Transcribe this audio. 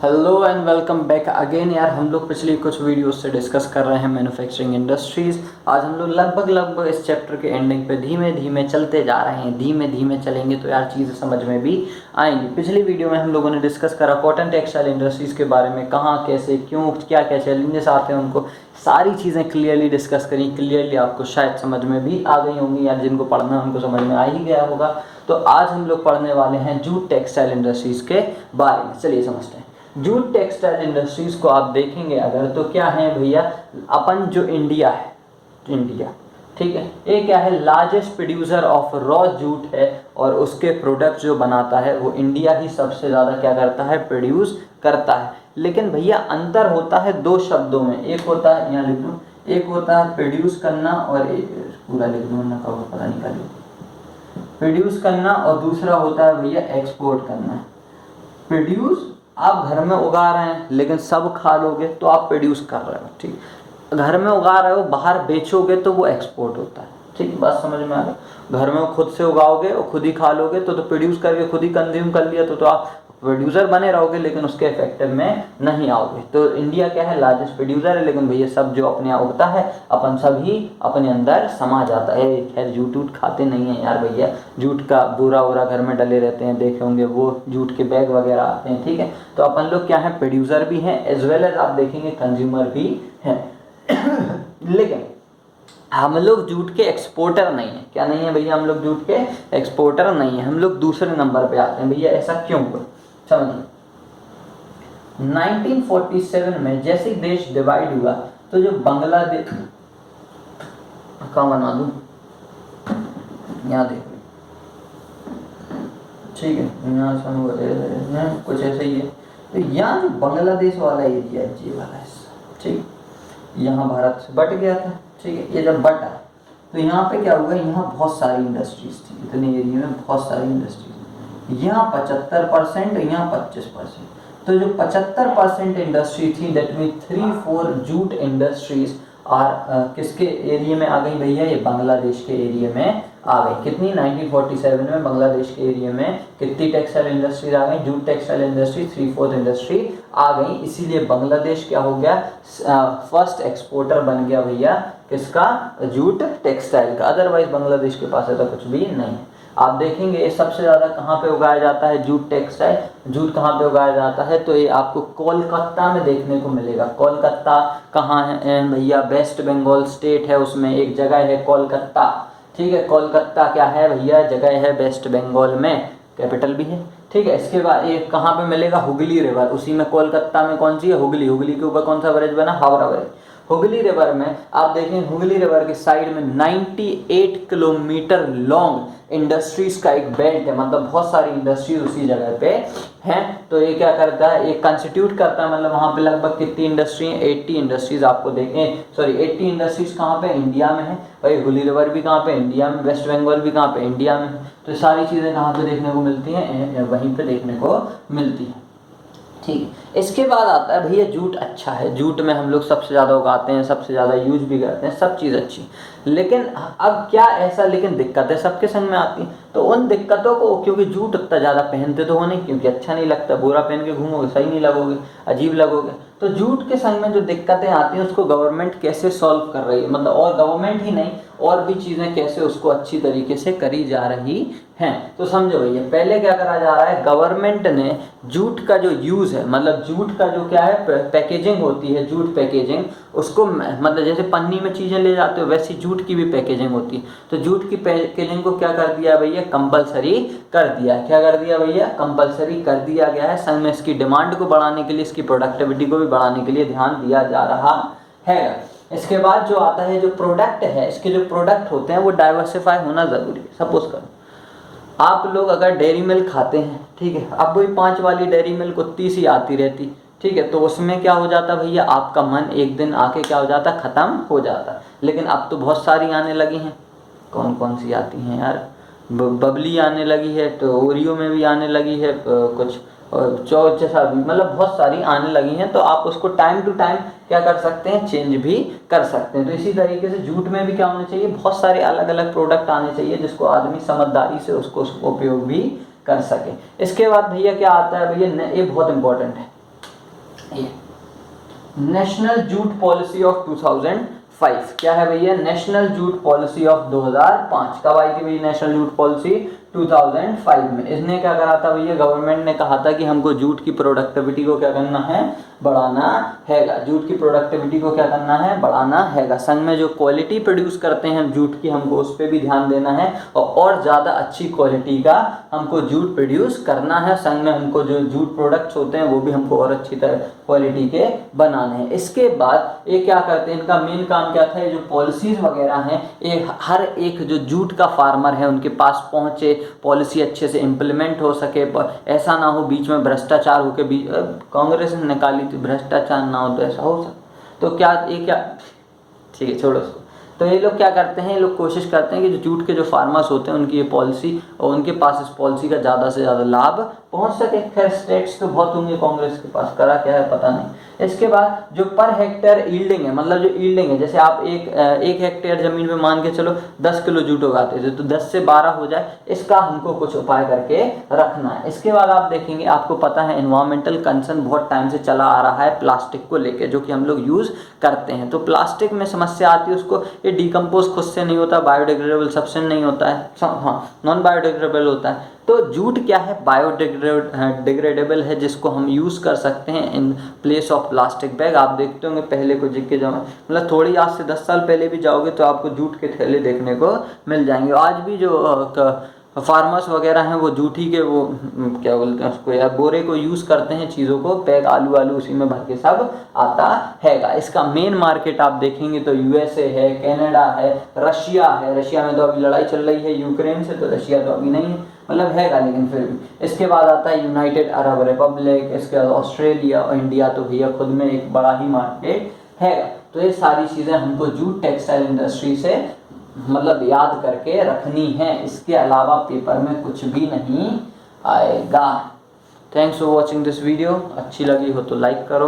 Hello and welcome back again. यार हम लोग पिछली कुछ वीडियोस से डिस्कस कर रहे हैं मैन्युफैक्चरिंग इंडस्ट्रीज़। आज हम लोग लगभग इस चैप्टर के एंडिंग पे धीमे धीमे चलते जा रहे हैं। धीमे धीमे चलेंगे तो यार चीज़ें समझ में भी आएंगी। पिछली वीडियो में हम लोगों ने डिस्कस करा कॉटन टेक्सटाइल इंडस्ट्रीज़ के बारे में, कहाँ कैसे क्यों क्या क्या चैलेंजेस आते हैं, उनको सारी चीज़ें क्लियरली डिस्कस करी। क्लियरली आपको शायद समझ में भी आ गई होंगी, यार जिनको पढ़ना है उनको समझ में आ ही गया होगा। तो आज हम लोग पढ़ने वाले हैं जूट टेक्सटाइल इंडस्ट्रीज़ के बारे में। चलिए समझते हैं। जूट टेक्सटाइल इंडस्ट्रीज को आप देखेंगे अगर तो क्या है भैया, अपन जो इंडिया है, इंडिया ठीक है, ये क्या है, largest producer of raw jute है और उसके प्रोडक्ट जो बनाता है वो इंडिया ही सबसे ज़्यादा क्या करता है, प्रोड्यूस करता है। लेकिन भैया अंतर होता है दो शब्दों में, एक होता है, यहाँ लिख दूँ, एक होता है प्रोड्यूस करना और पूरा लिख दूँ ना, कब पता नहीं कर, प्रोड्यूस करना और दूसरा होता है भैया एक्सपोर्ट करना। प्रोड्यूस आप घर में उगा रहे हैं लेकिन सब खा लोगे तो आप प्रोड्यूस कर रहे हो, ठीक। घर में उगा रहे हो बाहर बेचोगे तो वो एक्सपोर्ट होता है, ठीक। बात समझ में आ रहा। घर में खुद से उगाओगे और खुद ही खा लोगे तो प्रोड्यूस करके खुद ही कंज्यूम कर लिया तो आप प्रोड्यूसर बने रहोगे लेकिन उसके इफेक्टिव में नहीं आओगे। तो इंडिया क्या है, लार्जेस्ट प्रोड्यूसर है, लेकिन भैया सब जो अपने यहाँ उगता है अपन सब ही अपने अंदर समा जाता है। खैर जूट वूट खाते नहीं है यार भैया, जूट का बोरा वोरा घर में डले रहते हैं, देखे होंगे वो जूट के बैग वगैरह आते हैं, ठीक है। तो अपन लोग क्या है, प्रोड्यूसर भी हैं एज वेल एज आप देखेंगे कंज्यूमर भी हैं। लेकिन हम लोग जूट के एक्सपोर्टर नहीं है। क्या नहीं है भैया, हम लोग जूट के एक्सपोर्टर नहीं है, हम लोग दूसरे नंबर पे आते हैं। भैया ऐसा क्यों हुआ समझिए। 1947 में जैसे ही देश डिवाइड हुआ तो जो बांग्लादेश, कहाँ बना दूं, यहाँ देखो, ठीक है, यहाँ से कुछ ऐसे ही है। तो यहाँ जो बांग्लादेश वाला एरिया है, ये वाला हिस्सा, ठीक, यहाँ भारत से बट गया था, ठीक है। ये जब बटा तो यहाँ पे क्या हुआ, यहाँ बहुत सारी इंडस्ट्रीज थी, इतने एरिया में बहुत सारी इंडस्ट्रीज, यहाँ 75%, यहाँ 25%। तो जो 75% इंडस्ट्री थी, that mean 3-4 jute industries are किसके एरिया में आ गई भैया, ये बांग्लादेश के एरिया में आ गई। कितनी, 1947 में बांग्लादेश के एरिया में कितनी टेक्सटाइल इंडस्ट्रीज आ गई, जूट टेक्सटाइल इंडस्ट्री 3/4 इंडस्ट्री आ गई। इसीलिए बांग्लादेश क्या हो गया, फर्स्ट एक्सपोर्टर बन गया भैया किसका, जूट टेक्सटाइल का। अदरवाइज बांग्लादेश के पास ऐसा कुछ भी नहीं है। आप देखेंगे ये सबसे ज़्यादा कहाँ पे उगाया जाता है, जूट टेक्सटाइल, जूट कहाँ पे उगाया जाता है, तो ये आपको कोलकाता में देखने को मिलेगा। कोलकाता कहाँ है भैया, वेस्ट बंगाल स्टेट है, उसमें एक जगह है कोलकाता, ठीक है। कोलकाता क्या है भैया, जगह है वेस्ट बंगाल में, कैपिटल भी है, ठीक है। इसके बाद ये कहाँ पे मिलेगा, हुगली रिवर, उसी में कोलकाता में कौन सी है, हुगली। हुगली के ऊपर कौन सा ब्रिज बना, हावड़ा ब्रिज। हुगली रिवर में आप देखें, हुगली रिवर के साइड में 98 किलोमीटर लॉन्ग इंडस्ट्रीज का एक बेल्ट है, मतलब बहुत सारी इंडस्ट्रीज उसी जगह पे हैं। तो ये क्या करता है, ये कंस्टिट्यूट करता है, मतलब वहाँ पे लगभग कितनी इंडस्ट्री है, 80 इंडस्ट्रीज आपको देखें, सॉरी 80 इंडस्ट्रीज कहाँ पे, इंडिया में है भाई। हुगली रिवर भी कहाँ पे, इंडिया में। वेस्ट बंगाल भी कहाँ पे, इंडिया में। तो सारी चीज़ें कहाँ पे देखने को मिलती हैं, वहीं पे देखने को मिलती हैं, ठीक। इसके बाद आता है भैया जूट अच्छा है, जूट में हम लोग सबसे ज़्यादा उगाते हैं, सबसे ज़्यादा यूज भी करते हैं, सब चीज़ अच्छी। लेकिन अब क्या ऐसा, लेकिन दिक्कतें सबके संग में आती हैं। तो उन दिक्कतों को, क्योंकि जूट उतना ज़्यादा पहनते तो हो नहीं, क्योंकि अच्छा नहीं लगता, बोरा पहन के घूमोगे सही नहीं लगोगे, अजीब लगोगे। तो जूट के संग में जो दिक्कतें आती हैं उसको गवर्नमेंट कैसे सॉल्व कर रही है, मतलब और गवर्नमेंट ही नहीं और भी चीज़ें कैसे उसको अच्छी तरीके से करी जा रही हैं। तो समझो भैया, पहले क्या करा जा रहा है, गवर्नमेंट ने जूट का जो यूज़ है, मतलब जूट का जो क्या है पैकेजिंग होती है, जूट पैकेजिंग, उसको मतलब जैसे पन्नी में चीज़ें ले जाते हो वैसी जूट की भी पैकेजिंग होती है। तो जूट की पैकेजिंग को क्या कर दिया भैया, कंपलसरी कर दिया। क्या कर दिया भैया, कंपलसरी कर दिया गया है। संग में इसकी डिमांड को बढ़ाने के लिए, इसकी प्रोडक्टिविटी को भी बढ़ाने के लिए ध्यान दिया जा रहा है। इसके बाद जो आता है, जो प्रोडक्ट है, इसके जो प्रोडक्ट होते हैं वो डाइवर्सिफाई होना ज़रूरी है। सपोज करो आप लोग अगर डेयरी मिल्क खाते हैं, ठीक है, अब वही 5 वाली डेयरी मिल्क उतनी सी आती रहती, ठीक है, तो उसमें क्या हो जाता भैया, आपका मन एक दिन आके क्या हो जाता, ख़त्म हो जाता। लेकिन अब तो बहुत सारी आने लगी हैं। कौन कौन सी आती हैं यार, बबली आने लगी है, तो ओरियो में भी आने लगी है, कुछ चौक जैसा भी, मतलब बहुत सारी आने लगी हैं। तो आप उसको टाइम टू टाइम क्या कर सकते हैं, चेंज भी कर सकते हैं। तो इसी तरीके से जूट में भी क्या होना चाहिए, बहुत सारे अलग अलग प्रोडक्ट आने चाहिए जिसको आदमी समझदारी से उसको उपयोग भी कर सके। इसके बाद भैया क्या आता है भैया, ये बहुत इंपॉर्टेंट है, ये नेशनल जूट पॉलिसी ऑफ 2005, क्या है भैया, नेशनल जूट पॉलिसी ऑफ 2005। कब आई थी भैया नेशनल जूट पॉलिसी? 2005 में। इसने क्या करा था भैया, गवर्नमेंट ने कहा था कि हमको जूट की प्रोडक्टिविटी को क्या करना है, बढ़ाना हैगा। जूट की प्रोडक्टिविटी को क्या करना है, बढ़ाना हैगा। संग में जो क्वालिटी प्रोड्यूस करते हैं जूट की, हमको उस पर भी ध्यान देना है और ज़्यादा अच्छी क्वालिटी का हमको जूट प्रोड्यूस करना है। संग में हमको जो जूट प्रोडक्ट्स होते हैं वो भी हमको और अच्छी तरह क्वालिटी के बनाने हैं। इसके बाद ये क्या करते हैं, इनका मेन काम क्या था, ये जो पॉलिसीज़ वगैरह हैं ये हर एक जो जूट का फार्मर है उनके पास पहुँचे, पॉलिसी अच्छे से इम्प्लीमेंट हो सके, ऐसा ना हो बीच में भ्रष्टाचार हो के बीच कांग्रेस ने निकाली थी, भ्रष्टाचार ना हो तो ऐसा हो सकता। तो क्या ये क्या, ठीक है छोड़ो उसको। तो ये लोग क्या करते हैं, ये लोग कोशिश करते हैं कि जो जूट के जो फार्मर्स होते हैं उनकी ये पॉलिसी और उनके पास इस पॉलिसी का ज़्यादा से ज़्यादा लाभ पहुंच सके। खैर स्टेट्स तो बहुत होंगे कांग्रेस के पास, करा क्या है पता नहीं। इसके बाद जो पर हेक्टेयर ईल्डिंग है, मतलब जो ईल्डिंग है, जैसे आप एक हेक्टेयर ज़मीन में मान के चलो 10 किलो जूट उगाते थे, तो 10 से 12 हो जाए, इसका हमको कुछ उपाय करके रखना है। इसके बाद आप देखेंगे, आपको पता है एनवायरमेंटल कंसर्न बहुत टाइम से चला आ रहा है प्लास्टिक को लेके, जो कि हम लोग यूज़ करते हैं। तो प्लास्टिक में समस्या आती है, उसको ये डिकम्पोज खुद से नहीं होता, बायोडिग्रेडेबल सब्सटेंस नहीं होता है, हाँ नॉन बायोडिग्रेडेबल होता है। तो जूट क्या है, बायोडिग्रेडेबल है, जिसको हम यूज़ कर सकते हैं in place of plastic bag. आप देखते होंगे पहले को जिक्के जमा, मतलब थोड़ी आज से 10 साल पहले भी जाओगे तो आपको जूट के थैले देखने को मिल जाएंगे। आज भी जो फार्मर्स वगैरह हैं वो जूठी के वो क्या बोलते हैं उसको यार, बोरे को यूज़ करते हैं, चीज़ों को पैक आलू उसी में भर के सब आता हैगा। इसका मेन मार्केट आप देखेंगे तो यूएसए है, कनाडा है, रशिया है। रशिया में तो अभी लड़ाई चल रही है यूक्रेन से, तो रशिया तो अभी नहीं है, मतलब हैगा लेकिन फिर भी। इसके बाद आता है यूनाइटेड अरब रिपब्लिक, इसके बाद ऑस्ट्रेलिया और इंडिया, तो भैया खुद में एक बड़ा ही मार्केट हैगा। तो ये सारी चीज़ें हमको जूट टेक्सटाइल इंडस्ट्री से मतलब याद करके रखनी है, इसके अलावा पेपर में कुछ भी नहीं आएगा। Thanks for watching this video. अच्छी लगी हो तो लाइक करो।